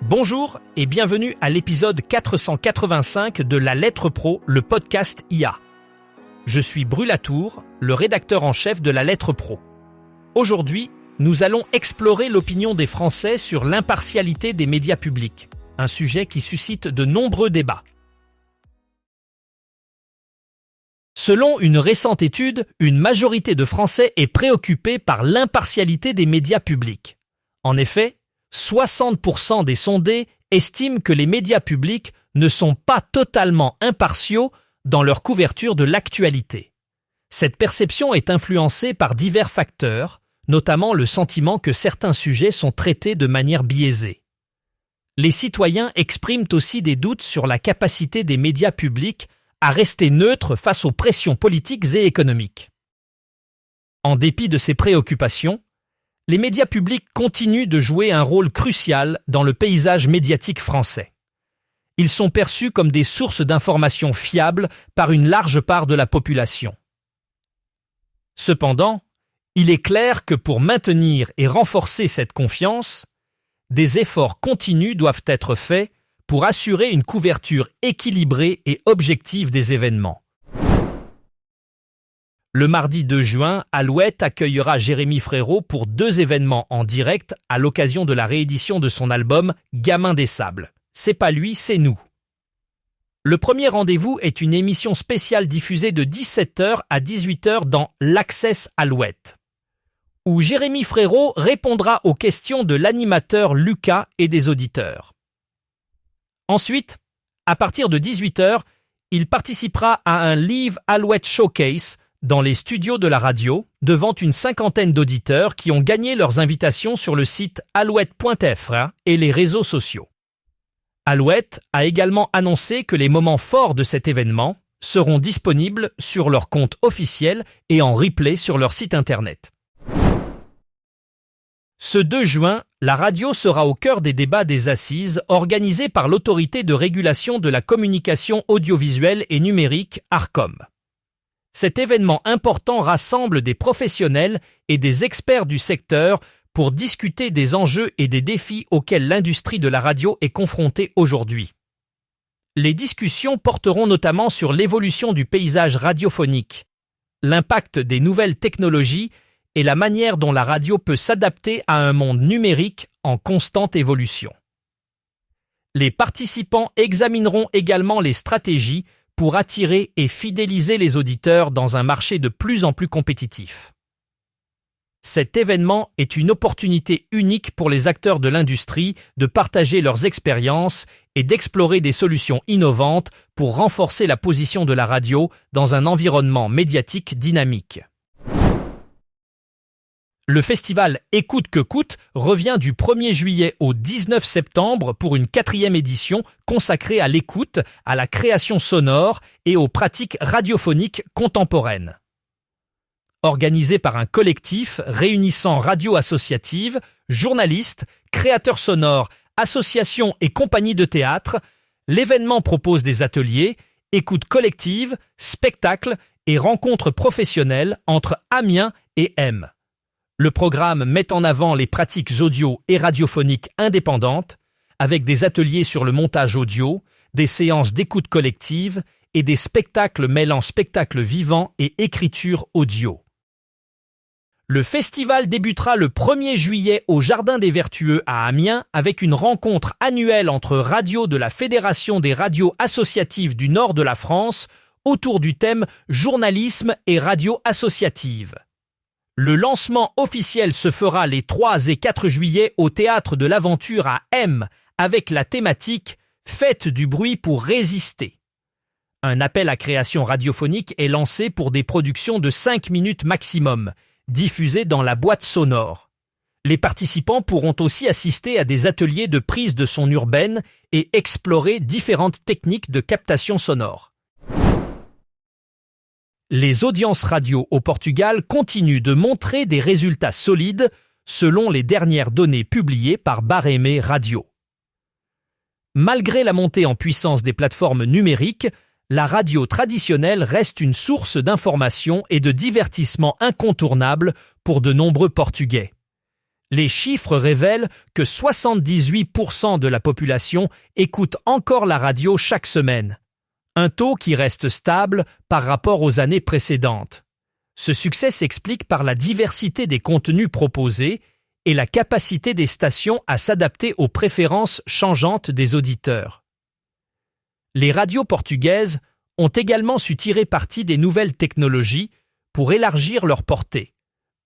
Bonjour et bienvenue à l'épisode 485 de La Lettre Pro, le podcast IA. Je suis Brulatour, le rédacteur en chef de La Lettre Pro. Aujourd'hui, nous allons explorer l'opinion des Français sur l'impartialité des médias publics, un sujet qui suscite de nombreux débats. Selon une récente étude, une majorité de Français est préoccupée par l'impartialité des médias publics. En effet, 60% des sondés estiment que les médias publics ne sont pas totalement impartiaux dans leur couverture de l'actualité. Cette perception est influencée par divers facteurs, notamment le sentiment que certains sujets sont traités de manière biaisée. Les citoyens expriment aussi des doutes sur la capacité des médias publics à rester neutres face aux pressions politiques et économiques. En dépit de ces préoccupations, les médias publics continuent de jouer un rôle crucial dans le paysage médiatique français. Ils sont perçus comme des sources d'informations fiables par une large part de la population. Cependant, il est clair que pour maintenir et renforcer cette confiance, des efforts continus doivent être faits pour assurer une couverture équilibrée et objective des événements. Le mardi 2 juin, Alouette accueillera Jérémy Frérot pour 2 événements en direct à l'occasion de la réédition de son album Gamin des Sables. C'est pas lui, c'est nous. Le premier rendez-vous est une émission spéciale diffusée de 17h à 18h dans l'Access Alouette, où Jérémy Frérot répondra aux questions de l'animateur Lucas et des auditeurs. Ensuite, à partir de 18h, il participera à un Live Alouette Showcase dans les studios de la radio, devant une 50aine d'auditeurs qui ont gagné leurs invitations sur le site alouette.fr et les réseaux sociaux. Alouette a également annoncé que les moments forts de cet événement seront disponibles sur leur compte officiel et en replay sur leur site internet. Ce 2 juin, la radio sera au cœur des débats des assises organisés par l'Autorité de régulation de la communication audiovisuelle et numérique ARCOM. Cet événement important rassemble des professionnels et des experts du secteur pour discuter des enjeux et des défis auxquels l'industrie de la radio est confrontée aujourd'hui. Les discussions porteront notamment sur l'évolution du paysage radiophonique, l'impact des nouvelles technologies et la manière dont la radio peut s'adapter à un monde numérique en constante évolution. Les participants examineront également les stratégies pour attirer et fidéliser les auditeurs dans un marché de plus en plus compétitif. Cet événement est une opportunité unique pour les acteurs de l'industrie de partager leurs expériences et d'explorer des solutions innovantes pour renforcer la position de la radio dans un environnement médiatique dynamique. Le festival Écoute que coûte revient du 1er juillet au 19 septembre pour une 4e édition consacrée à l'écoute, à la création sonore et aux pratiques radiophoniques contemporaines. Organisé par un collectif réunissant radios associatives, journalistes, créateurs sonores, associations et compagnies de théâtre, l'événement propose des ateliers, écoute collective, spectacles et rencontres professionnelles entre Amiens et M. Le programme met en avant les pratiques audio et radiophoniques indépendantes, avec des ateliers sur le montage audio, des séances d'écoute collective et des spectacles mêlant spectacle vivant et écriture audio. Le festival débutera le 1er juillet au Jardin des Vertueux à Amiens avec une rencontre annuelle entre radios de la Fédération des radios associatives du nord de la France autour du thème journalisme et radio associative. Le lancement officiel se fera les 3 et 4 juillet au Théâtre de l'Aventure à M avec la thématique « Faites du bruit pour résister ». Un appel à création radiophonique est lancé pour des productions de 5 minutes maximum, diffusées dans la boîte sonore. Les participants pourront aussi assister à des ateliers de prise de son urbaine et explorer différentes techniques de captation sonore. Les audiences radio au Portugal continuent de montrer des résultats solides selon les dernières données publiées par Barémé Radio. Malgré la montée en puissance des plateformes numériques, la radio traditionnelle reste une source d'information et de divertissement incontournable pour de nombreux Portugais. Les chiffres révèlent que 78% de la population écoute encore la radio chaque semaine, un taux qui reste stable par rapport aux années précédentes. Ce succès s'explique par la diversité des contenus proposés et la capacité des stations à s'adapter aux préférences changeantes des auditeurs. Les radios portugaises ont également su tirer parti des nouvelles technologies pour élargir leur portée,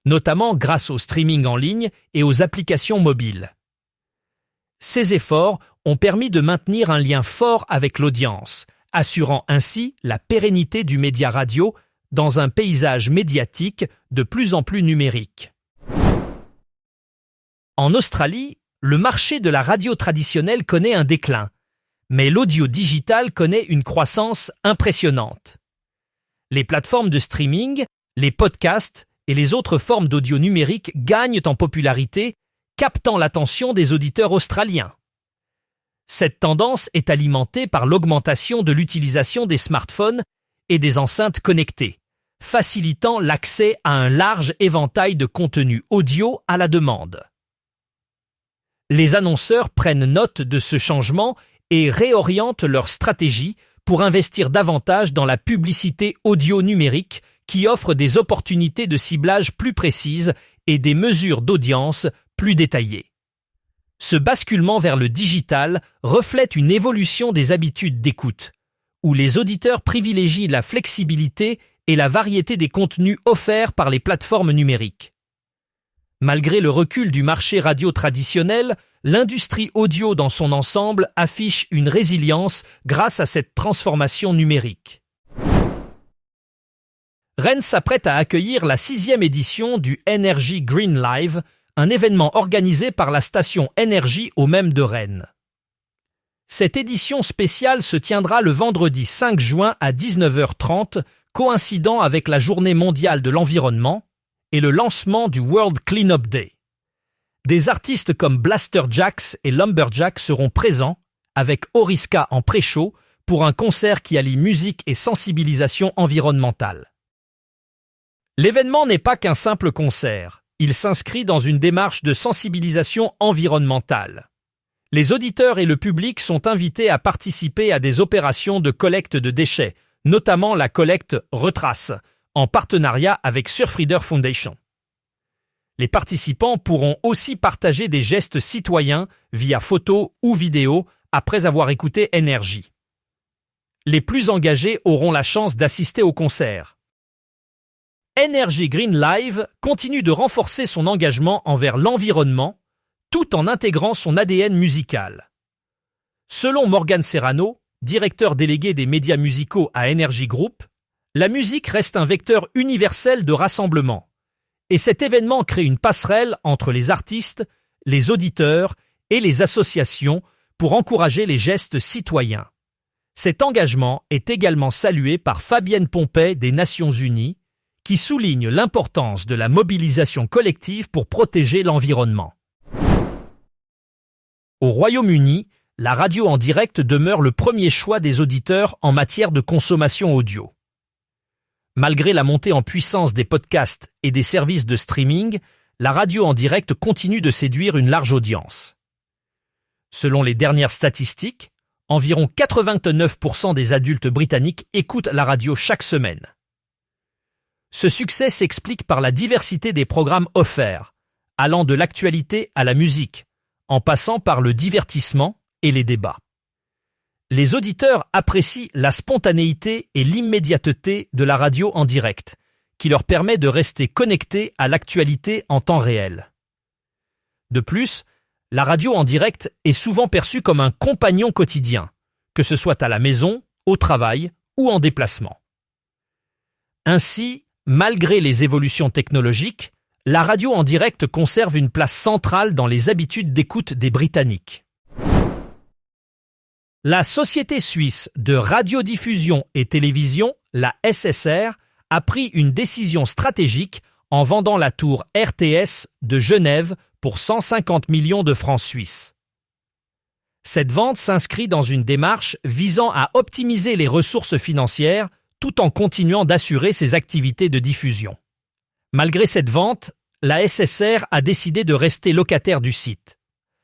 notamment grâce au streaming en ligne et aux applications mobiles. Ces efforts ont permis de maintenir un lien fort avec l'audience, assurant ainsi la pérennité du média radio dans un paysage médiatique de plus en plus numérique. En Australie, le marché de la radio traditionnelle connaît un déclin, mais l'audio digital connaît une croissance impressionnante. Les plateformes de streaming, les podcasts et les autres formes d'audio numérique gagnent en popularité, captant l'attention des auditeurs australiens. Cette tendance est alimentée par l'augmentation de l'utilisation des smartphones et des enceintes connectées, facilitant l'accès à un large éventail de contenus audio à la demande. Les annonceurs prennent note de ce changement et réorientent leur stratégie pour investir davantage dans la publicité audio numérique qui offre des opportunités de ciblage plus précises et des mesures d'audience plus détaillées. Ce basculement vers le digital reflète une évolution des habitudes d'écoute, où les auditeurs privilégient la flexibilité et la variété des contenus offerts par les plateformes numériques. Malgré le recul du marché radio traditionnel, l'industrie audio dans son ensemble affiche une résilience grâce à cette transformation numérique. Rennes s'apprête à accueillir la 6e édition du Energy Green Live, un événement organisé par la station Énergie au même de Rennes. Cette édition spéciale se tiendra le vendredi 5 juin à 19h30, coïncidant avec la Journée mondiale de l'environnement et le lancement du World Cleanup Day. Des artistes comme Blaster Jacks et Lumberjack seront présents, avec Oriska en pré-show, pour un concert qui allie musique et sensibilisation environnementale. L'événement n'est pas qu'un simple concert, il s'inscrit dans une démarche de sensibilisation environnementale. Les auditeurs et le public sont invités à participer à des opérations de collecte de déchets, notamment la collecte Retrace, en partenariat avec Surfrider Foundation. Les participants pourront aussi partager des gestes citoyens via photos ou vidéos après avoir écouté Énergie. Les plus engagés auront la chance d'assister au concert. Energy Green Live continue de renforcer son engagement envers l'environnement tout en intégrant son ADN musical. Selon Morgan Serrano, directeur délégué des médias musicaux à Energy Group, la musique reste un vecteur universel de rassemblement. Et cet événement crée une passerelle entre les artistes, les auditeurs et les associations pour encourager les gestes citoyens. Cet engagement est également salué par Fabienne Pompey des Nations Unies, qui souligne l'importance de la mobilisation collective pour protéger l'environnement. Au Royaume-Uni, la radio en direct demeure le premier choix des auditeurs en matière de consommation audio. Malgré la montée en puissance des podcasts et des services de streaming, la radio en direct continue de séduire une large audience. Selon les dernières statistiques, environ 89% des adultes britanniques écoutent la radio chaque semaine. Ce succès s'explique par la diversité des programmes offerts, allant de l'actualité à la musique, en passant par le divertissement et les débats. Les auditeurs apprécient la spontanéité et l'immédiateté de la radio en direct, qui leur permet de rester connectés à l'actualité en temps réel. De plus, la radio en direct est souvent perçue comme un compagnon quotidien, que ce soit à la maison, au travail ou en déplacement. Ainsi, malgré les évolutions technologiques, la radio en direct conserve une place centrale dans les habitudes d'écoute des Britanniques. La société suisse de radiodiffusion et télévision, la SSR, a pris une décision stratégique en vendant la tour RTS de Genève pour 150 millions de francs suisses. Cette vente s'inscrit dans une démarche visant à optimiser les ressources financières tout en continuant d'assurer ses activités de diffusion. Malgré cette vente, la SSR a décidé de rester locataire du site,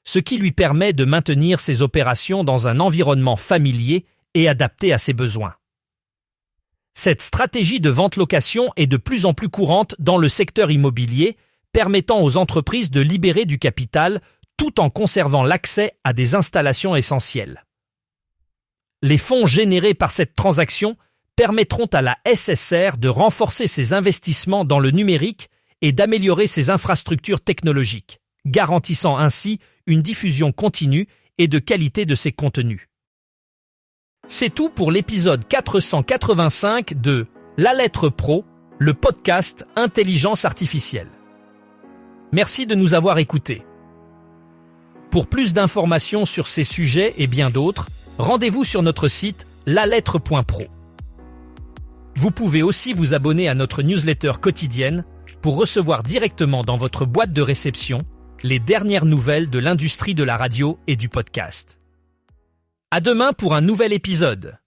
ce qui lui permet de maintenir ses opérations dans un environnement familier et adapté à ses besoins. Cette stratégie de vente-location est de plus en plus courante dans le secteur immobilier, permettant aux entreprises de libérer du capital tout en conservant l'accès à des installations essentielles. Les fonds générés par cette transaction permettront à la SSR de renforcer ses investissements dans le numérique et d'améliorer ses infrastructures technologiques, garantissant ainsi une diffusion continue et de qualité de ses contenus. C'est tout pour l'épisode 485 de La Lettre Pro, le podcast Intelligence Artificielle. Merci de nous avoir écoutés. Pour plus d'informations sur ces sujets et bien d'autres, rendez-vous sur notre site lalettre.pro. Vous pouvez aussi vous abonner à notre newsletter quotidienne pour recevoir directement dans votre boîte de réception les dernières nouvelles de l'industrie de la radio et du podcast. À demain pour un nouvel épisode.